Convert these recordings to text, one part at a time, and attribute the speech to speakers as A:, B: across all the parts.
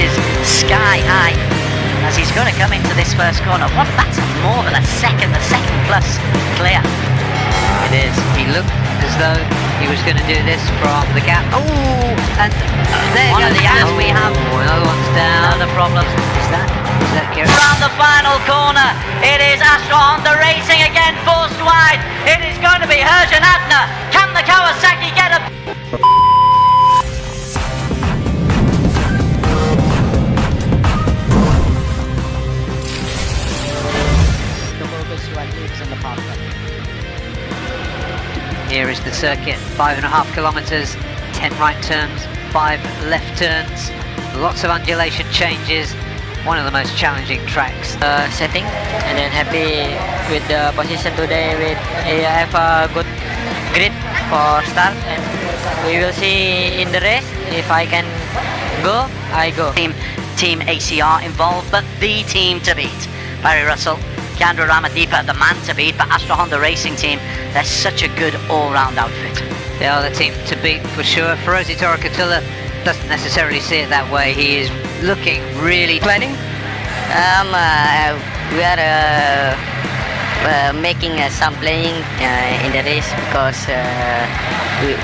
A: is sky high as he's going to come into this first corner. That's more than a second plus clear.
B: It is. He looked as though he was going to do this from the gap. Oh, and there
A: One of the as we have.
B: Another one's down.
A: Another problem.
B: Is that Kieran?
A: Around the final corner, it is Astra Honda racing again, forced wide. It is going to be Herjan Adner. Can the Kawasaki get a...
B: Here is the circuit, 5.5 kilometers, 10 right turns, 5 left turns, lots of undulation changes, one of the most challenging tracks.
C: Setting, and then happy with the position today. I have a good grid for start, and we will see in the race if I can go, I go.
A: Team ACR involved, but the team to beat. Barry Russell, Keandra Ramadipa, the man to beat, but Astra Honda Racing Team, they're such a good all-round outfit.
B: They are the team to beat for sure. Ferozi Torikatula doesn't necessarily see it that way. He is looking really...
C: Planning? We are making some playing in the race because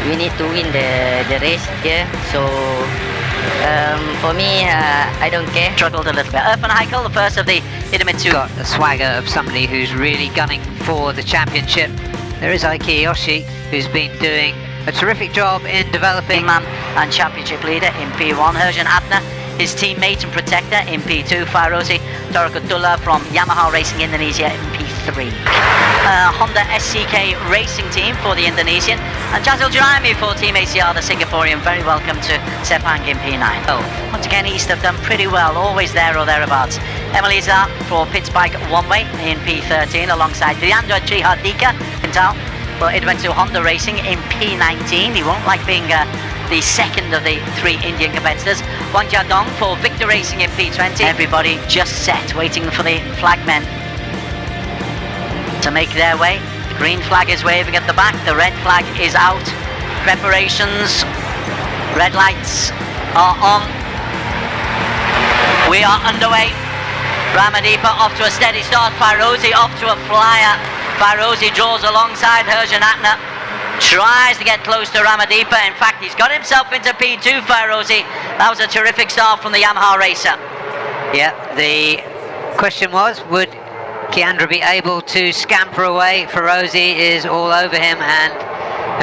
C: we need to win the race here. So for me, I don't care.
A: Struggled a little bit. Irfan Heikel, the first of the Idemitsu.
B: Got the swagger of somebody who's really gunning for the championship. There is Aiki Yoshi, who's been doing a terrific job in developing.
A: Man and championship leader in P1, Herjan Adner, his teammate and protector in P2, Ferozi Torikatula from Yamaha Racing Indonesia in P3. Honda SCK Racing Team for the Indonesian, and Jazil Juraimi for Team ACR, the Singaporean. Very welcome to Sepang in P9. Once again, East have done pretty well, always there or thereabouts. Emily Zah for Pits Bike One Way in P13 alongside Leandro Chihardika for Idemitsu Honda Racing in P19. He won't like being the second of the 3 Indian competitors. Wang Jiadong for Victor Racing in P20. Everybody just set, waiting for the flagmen to make their way. The green flag is waving at the back, the red flag is out. Preparations, red lights are on. We are underway. Ramadipa off to a steady start, Ferozi off to a flyer. Ferozi draws alongside Herjan Adner, tries to get close to Ramadipa. In fact, he's got himself into P2, Ferozi. That was a terrific start from the Yamaha racer.
B: Yeah, the question was, would Keandra be able to scamper away? Ferozi is all over him, and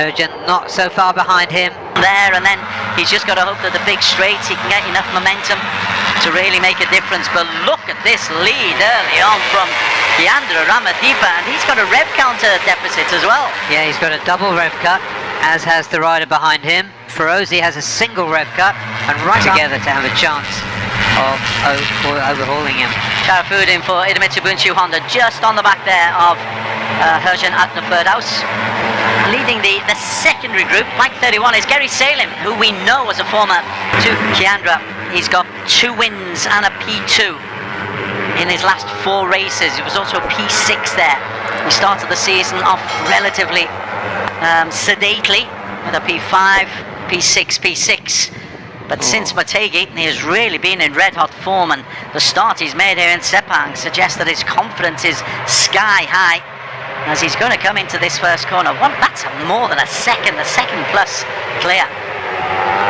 B: Herjan not so far behind him.
A: There, and then he's just got to hope that the big straights he can get enough momentum to really make a difference. But look at this lead early on from Keandra Ramadipa, and he's got a rev counter deficit as well.
B: Yeah, he's got a double rev cut, as has the rider behind him. Ferozi has a single rev cut, and right together to have a chance of overhauling him.
A: Sharafuddin for Idemitsu Bunchu Honda, just on the back there of Herjan Adner Ferdhouse. Leading the secondary group, bike 31, is Gary Salim, who we know as a former to Keandra. He's got 2 wins and a P2 in his last 4 races. It was also a P6 there. He started the season off relatively sedately with a P5, P6, P6. But since Motegi, he has really been in red-hot form, and the start he's made here in Sepang suggests that his confidence is sky high as he's going to come into this first corner. That's more than a second plus clear.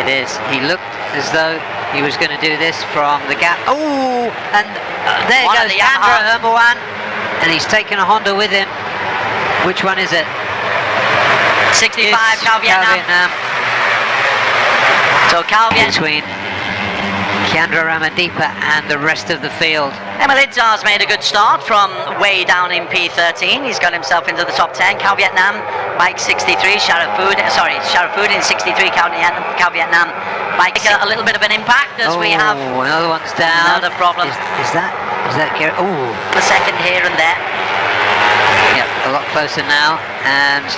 B: It is. He looked as though he was going to do this from the gap. Oh, and there goes Andrew Hermawan, and he's taken a Honda with him. Which one is it?
A: 65, Cao Vietnam. So Cao
B: between Keandra Ramadipa and the rest of the field.
A: Emilidzar's made a good start from way down in P13. He's got himself into the top 10. Cao Vietnam, bike 63, Sharafuddin 63, Cao Vietnam, bike a little bit of an impact as we have.
B: Another one's down.
A: Another problem.
B: Is that Kieran? Oh,
A: a second here and there.
B: Yeah, a lot closer now, and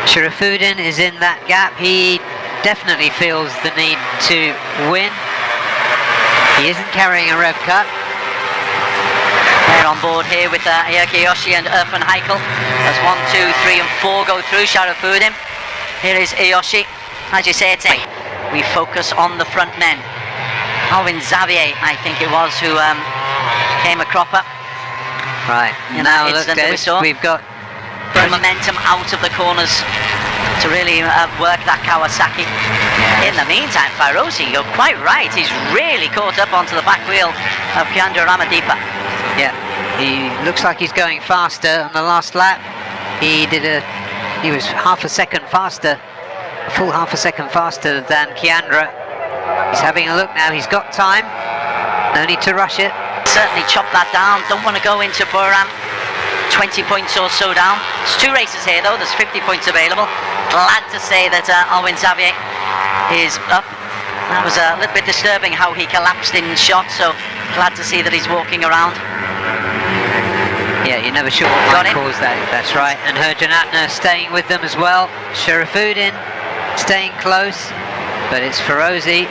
B: Sharafuddin is in that gap. He definitely feels the need to win. He isn't carrying a rev cut.
A: They're on board here with Aiki Yoshi and Irfan Heikel as 1, 2, 3 and 4 go through Sharafuddin. Here is Ayoshi. As you say, we focus on the front men. Alvin Xavier, I think it was, who came a cropper.
B: Right,
A: In
B: now
A: that
B: look,
A: incident that we
B: Des,
A: saw.
B: we've got
A: The momentum out of the corners to really work that Kawasaki. In the meantime, Farosi, you're quite right, he's really caught up onto the back wheel of Kiandra Ramadipa.
B: Yeah, he looks like he's going faster on the last lap. He was half a second faster, a full half a second faster than Kiandra. He's having a look now, he's got time, no need to rush it.
A: Certainly chop that down, don't want to go into Boran 20 points or so down. There's 2 races here though, there's 50 points available. Glad to say that Alvin Xavier is up. That was a little bit disturbing how he collapsed in shot, so glad to see that he's walking around.
B: Yeah, you're never sure what might cause that, that's right. And Herjan Atner staying with them as well. Sharafuddin staying close, but it's Ferozi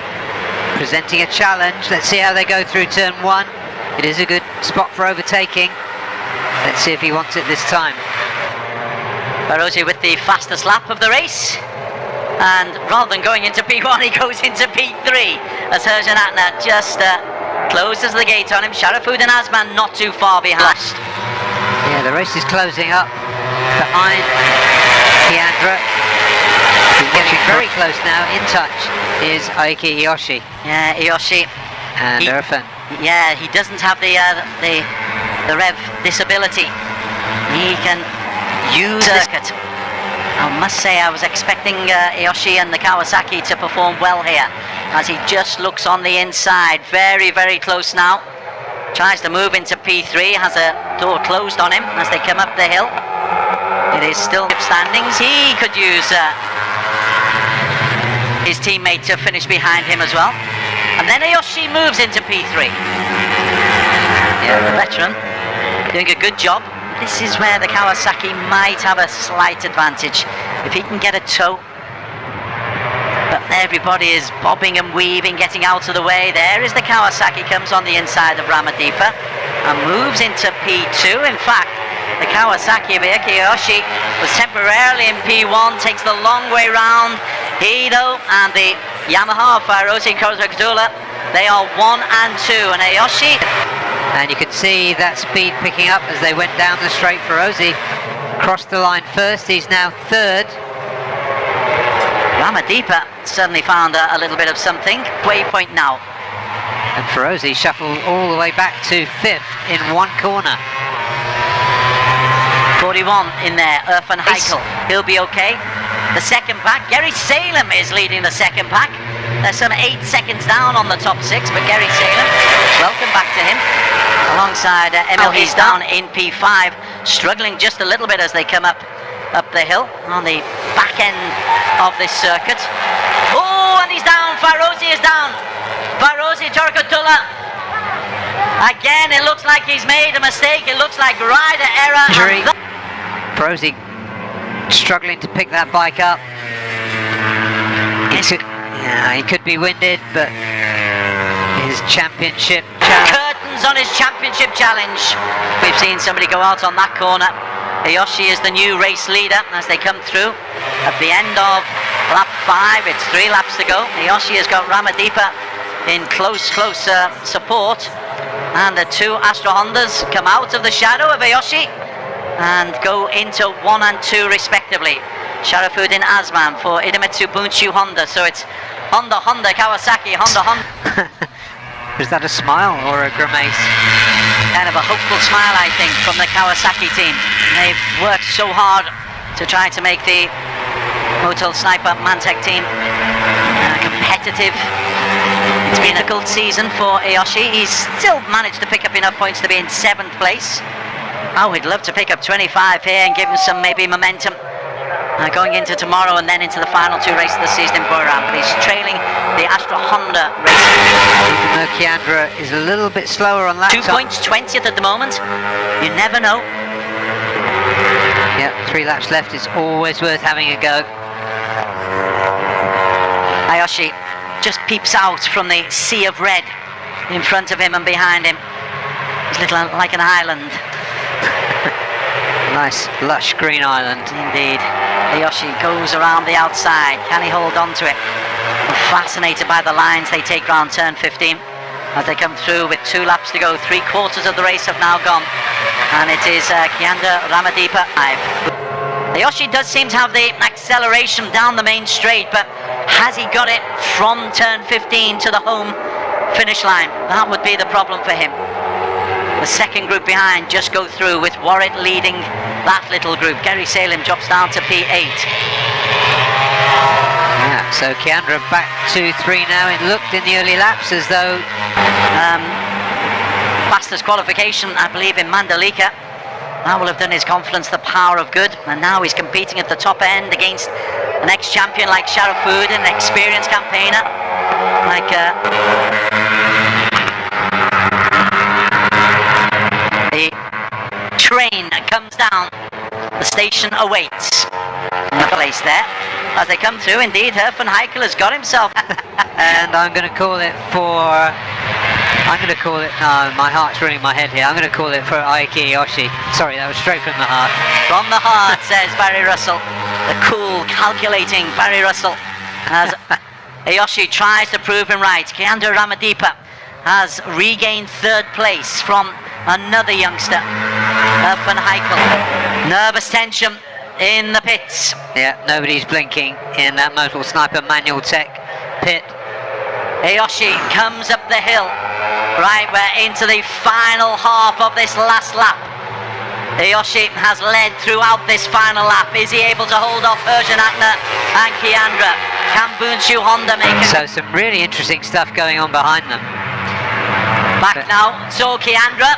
B: presenting a challenge. Let's see how they go through turn 1. It is a good spot for overtaking. Let's see if he wants it this time.
A: Ferozi with the fastest lap of the race. And rather than going into P1, he goes into P3 as Herjan Atner just closes the gate on him. Sharafuddin Azman not too far behind.
B: Yeah, the race is closing up behind Kiandra. He's getting very close now. In touch is Aiki Iyoshi.
A: Yeah, Iyoshi.
B: And Irfan.
A: Yeah, he doesn't have the rev disability. He can use the circuit. I must say I was expecting Iyoshi and the Kawasaki to perform well here, as he just looks on the inside. Very, very close now. Tries to move into P3, has a door closed on him as they come up the hill. It is still standings. He could use his teammate to finish behind him as well. And then Iyoshi moves into P3. Yeah, the veteran doing a good job. This is where the Kawasaki might have a slight advantage if he can get a tow. But everybody is bobbing and weaving, getting out of the way. There is the Kawasaki, comes on the inside of Ramadipa and moves into P2. In fact, the Kawasaki of Iyoshi was temporarily in P1, takes the long way round. Hido and the Yamaha of Ferozi Kozakdula, they are 1 and 2, and Iyoshi.
B: And you can see that speed picking up as they went down the straight. Ferozi crossed the line first, he's now 3rd.
A: Ramadipa suddenly found a little bit of something. Waypoint now.
B: And Ferozi shuffled all the way back to 5th in 1 corner.
A: 41 in there, Irfan Heikel. He'll be okay. The second pack, Gary Salem is leading the second pack. There's some 8 seconds down on the top 6, but Gary Salem, welcome back to him. Alongside Emil, he's down in P5, struggling just a little bit as they come up the hill on the back end of this circuit. Oh, and he's down. Ferozi is down. Ferozi Torkotula. Again, it looks like he's made a mistake. It looks like rider error.
B: Ferozi struggling to pick that bike up. He could be winded, but his championship challenge.
A: Curtains on his championship challenge. We've seen somebody go out on that corner. Iyoshi is the new race leader as they come through. At the end of lap 5, it's 3 laps to go. Iyoshi has got Ramadipa in close support. And the 2 Astra Hondas come out of the shadow of Iyoshi and go into 1 and 2 respectively. Sharafuddin Azman for Idemitsu Bunchu Honda. So it's Honda, Kawasaki, Honda.
B: Is that a smile or a grimace?
A: Kind of a hopeful smile, I think, from the Kawasaki team. They've worked so hard to try to make the Motul Sniper Mantec team competitive. It's been a good season for Iyoshi. He's still managed to pick up enough points to be in 7th place. Oh, we'd love to pick up 25 here and give him some maybe momentum going into tomorrow and then into the final 2 races of the season in Boran. But he's trailing the Astra Honda race.
B: Kiandra is a little bit slower on lap
A: 2 points, 20th at the moment. You never know.
B: Yep, 3 laps left. It's always worth having a go.
A: Iyoshi just peeps out from the sea of red in front of him and behind him. He's little like an island.
B: Nice lush green island.
A: Indeed. Iyoshi goes around the outside. Can he hold on to it? Fascinated by the lines they take round turn 15 as they come through with 2 laps to go. 3/4 of the race have now gone, and it is Kiandra Ramadipa. Ayoshi does seem to have the acceleration down the main straight, but has he got it from turn 15 to the home finish line? That would be the problem for him. The second group behind just go through with Warwick leading that little group. Gary Salem drops down to P8.
B: Yeah, so Kiandra back to 3 now. It looked in the early laps as though
A: fastest qualification, I believe, in Mandalika. That will have done his confidence the power of good, and now he's competing at the top end against an ex-champion like Sharafood, an experienced campaigner like the train comes down, the station awaits. The place there as they come through. Indeed, Herfen Heikel has got himself
B: and I'm going to call it, no, my heart's running my head here. I'm going to call it for Aiki Ayoshi. Sorry, that was straight from the heart.
A: From the heart, says Barry Russell. The cool, calculating Barry Russell. As Ayoshi tries to prove him right. Kiandra Ramadipa has regained 3rd place from another youngster, Herfen Heikel. Nervous tension in the pits.
B: Yeah, nobody's blinking in that Motul Sniper Manual Tech pit.
A: Ayoshi comes up the hill. Right, we're into the final half of this last lap. Ayoshi has led throughout this final lap. Is he able to hold off Herjan Atner and Kiandra? Can Bunshu Honda make it?
B: So some really interesting stuff going on behind them.
A: Back now, so Kiandra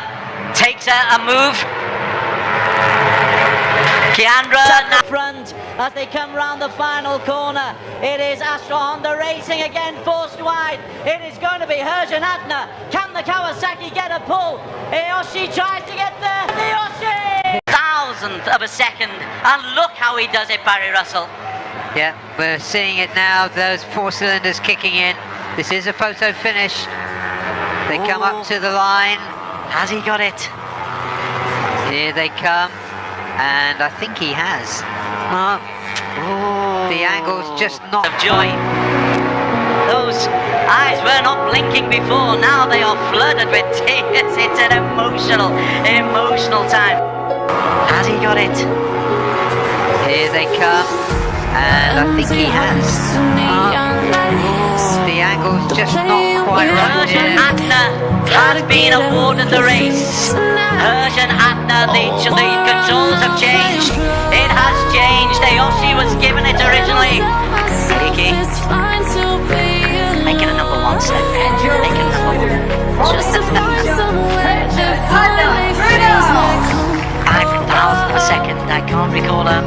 A: takes a move. Kiandra at the front as they come round the final corner. It is Astra Honda racing again, forced wide. It is going to be Herjan Atner. Can the Kawasaki get a pull? Ayoshi tries to get there. Ayoshi! 1,000th of a second, and look how he does it, Barry Russell.
B: Yeah, we're seeing it now, those 4 cylinders kicking in. This is a photo finish. They come up to the line.
A: Has he got it?
B: Here they come. And I think he has. The angle's just not...
A: Of joy. Those eyes were not blinking before, now they are flooded with tears. It's an emotional time. Has he got it?
B: Here they come. And I think he has. The angle's just not quite right.
A: Herjan Atner has been awarded the race. Herjan Atner, the controls have changed. It has changed. Ayoshi was given it originally. Iki. Make it a number 1 step. Make it a number 1. 5,000 a second. I can't recall a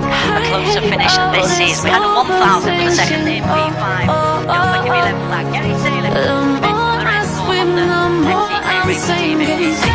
A: closer finish than this is. We had a 1,000 of a second in P5. Don't forgive me level that. Gary Salem. The rest of the Honda XCA racing team in P6.